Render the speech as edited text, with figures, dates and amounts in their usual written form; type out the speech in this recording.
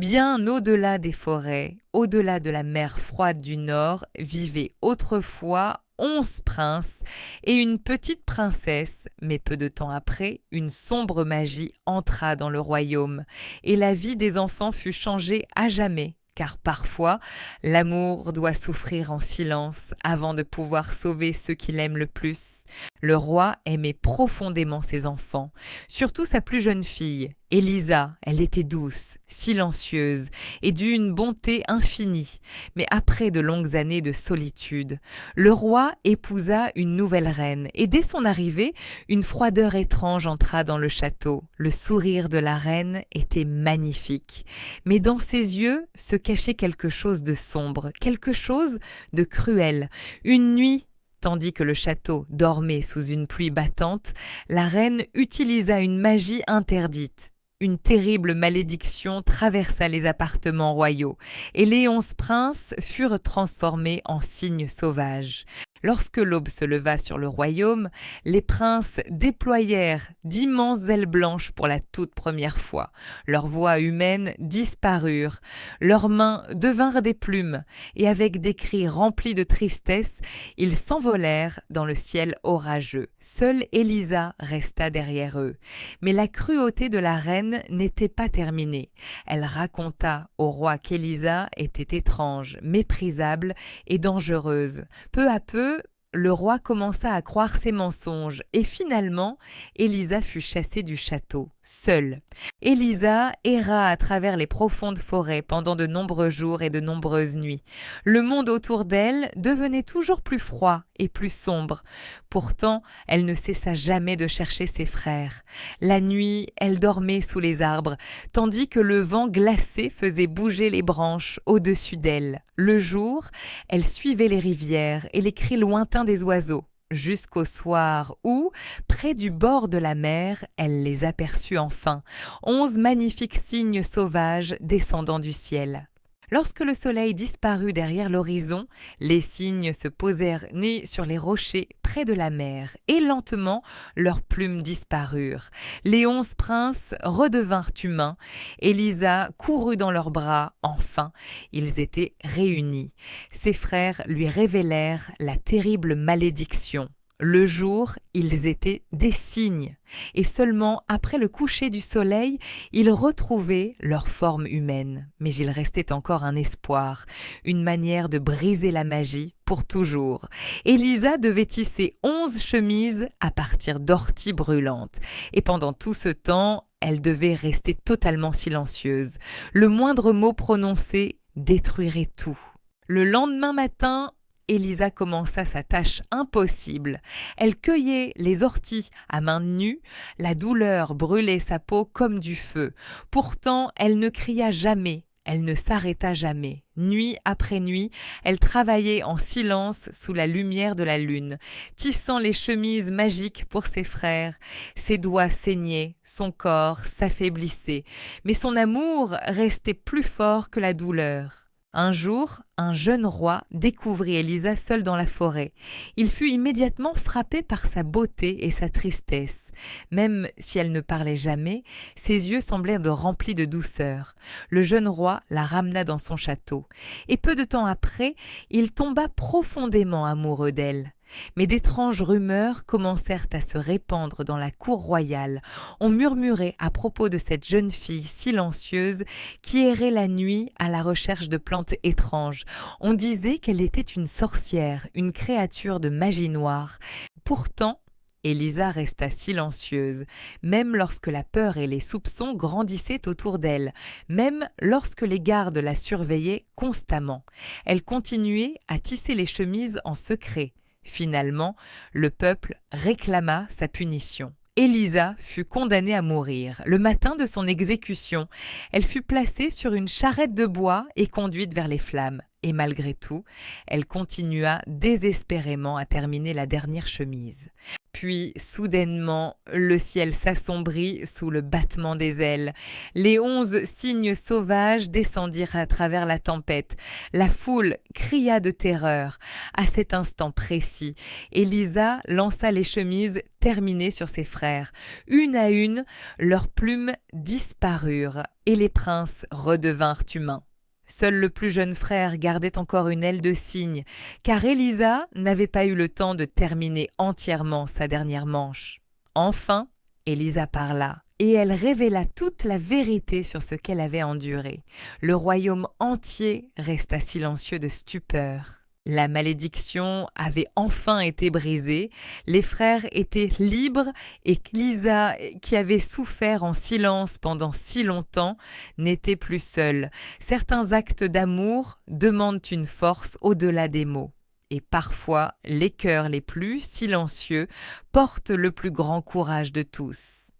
Bien au-delà des forêts, au-delà de la mer froide du Nord, vivaient autrefois 11 princes et une petite princesse, mais peu de temps après, une sombre magie entra dans le royaume, et la vie des enfants fut changée à jamais. Car parfois, l'amour doit souffrir en silence avant de pouvoir sauver ceux qu'il aime le plus. Le roi aimait profondément ses enfants, surtout sa plus jeune fille, Élisa. Elle était douce, silencieuse et d'une bonté infinie. Mais après de longues années de solitude, le roi épousa une nouvelle reine et dès son arrivée, une froideur étrange entra dans le château. Le sourire de la reine était magnifique, mais dans ses yeux se cachait quelque chose de sombre, quelque chose de cruel. Une nuit, tandis que le château dormait sous une pluie battante, la reine utilisa une magie interdite. Une terrible malédiction traversa les appartements royaux, et les 11 princes furent transformés en cygnes sauvages. Lorsque l'aube se leva sur le royaume, les princes déployèrent d'immenses ailes blanches pour la toute première fois. Leurs voix humaines disparurent, leurs mains devinrent des plumes, et avec des cris remplis de tristesse, ils s'envolèrent dans le ciel orageux. Seule Élisa resta derrière eux. Mais la cruauté de la reine n'était pas terminée. Elle raconta au roi qu'Élisa était étrange, méprisable et dangereuse. Peu à peu, le roi commença à croire ses mensonges et finalement, Élisa fut chassée du château, seule. Élisa erra à travers les profondes forêts pendant de nombreux jours et de nombreuses nuits. Le monde autour d'elle devenait toujours plus froid et plus sombre. Pourtant, elle ne cessa jamais de chercher ses frères. La nuit, elle dormait sous les arbres, tandis que le vent glacé faisait bouger les branches au-dessus d'elle. Le jour, elle suivait les rivières et les cris lointains des oiseaux, jusqu'au soir où, près du bord de la mer, elle les aperçut enfin, 11 magnifiques cygnes sauvages descendant du ciel. Lorsque le soleil disparut derrière l'horizon, les cygnes se posèrent nez sur les rochers près de la mer, et lentement leurs plumes disparurent. Les 11 princes redevinrent humains. Élisa courut dans leurs bras, enfin, ils étaient réunis. Ses frères lui révélèrent la terrible malédiction. Le jour, ils étaient des cygnes, et seulement après le coucher du soleil, ils retrouvaient leur forme humaine. Mais il restait encore un espoir, une manière de briser la magie pour toujours. Élisa devait tisser 11 chemises à partir d'orties brûlantes, et pendant tout ce temps, elle devait rester totalement silencieuse. Le moindre mot prononcé détruirait tout. Le lendemain matin, Élisa commença sa tâche impossible. Elle cueillait les orties à main nue, la douleur brûlait sa peau comme du feu. Pourtant, elle ne cria jamais, elle ne s'arrêta jamais. Nuit après nuit, elle travaillait en silence sous la lumière de la lune, tissant les chemises magiques pour ses frères. Ses doigts saignaient, son corps s'affaiblissait, mais son amour restait plus fort que la douleur. Un jour, un jeune roi découvrit Élisa seule dans la forêt. Il fut immédiatement frappé par sa beauté et sa tristesse. Même si elle ne parlait jamais, ses yeux semblaient remplis de douceur. Le jeune roi la ramena dans son château. Et peu de temps après, il tomba profondément amoureux d'elle. Mais d'étranges rumeurs commencèrent à se répandre dans la cour royale. On murmurait à propos de cette jeune fille silencieuse qui errait la nuit à la recherche de plantes étranges. On disait qu'elle était une sorcière, une créature de magie noire. Pourtant, Élisa resta silencieuse, même lorsque la peur et les soupçons grandissaient autour d'elle, même lorsque les gardes la surveillaient constamment. Elle continuait à tisser les chemises en secret. Finalement, le peuple réclama sa punition. Élisa fut condamnée à mourir. Le matin de son exécution, elle fut placée sur une charrette de bois et conduite vers les flammes. Et malgré tout, elle continua désespérément à terminer la dernière chemise. Puis, soudainement, le ciel s'assombrit sous le battement des ailes. Les 11 cygnes sauvages descendirent à travers la tempête. La foule cria de terreur. À cet instant précis, Élisa lança les chemises terminées sur ses frères. Une à une, leurs plumes disparurent et les princes redevinrent humains. Seul le plus jeune frère gardait encore une aile de cygne, car Élisa n'avait pas eu le temps de terminer entièrement sa dernière manche. Enfin, Élisa parla, et elle révéla toute la vérité sur ce qu'elle avait enduré. Le royaume entier resta silencieux de stupeur. La malédiction avait enfin été brisée, les frères étaient libres et Lisa, qui avait souffert en silence pendant si longtemps, n'était plus seule. Certains actes d'amour demandent une force au-delà des mots. Et parfois, les cœurs les plus silencieux portent le plus grand courage de tous.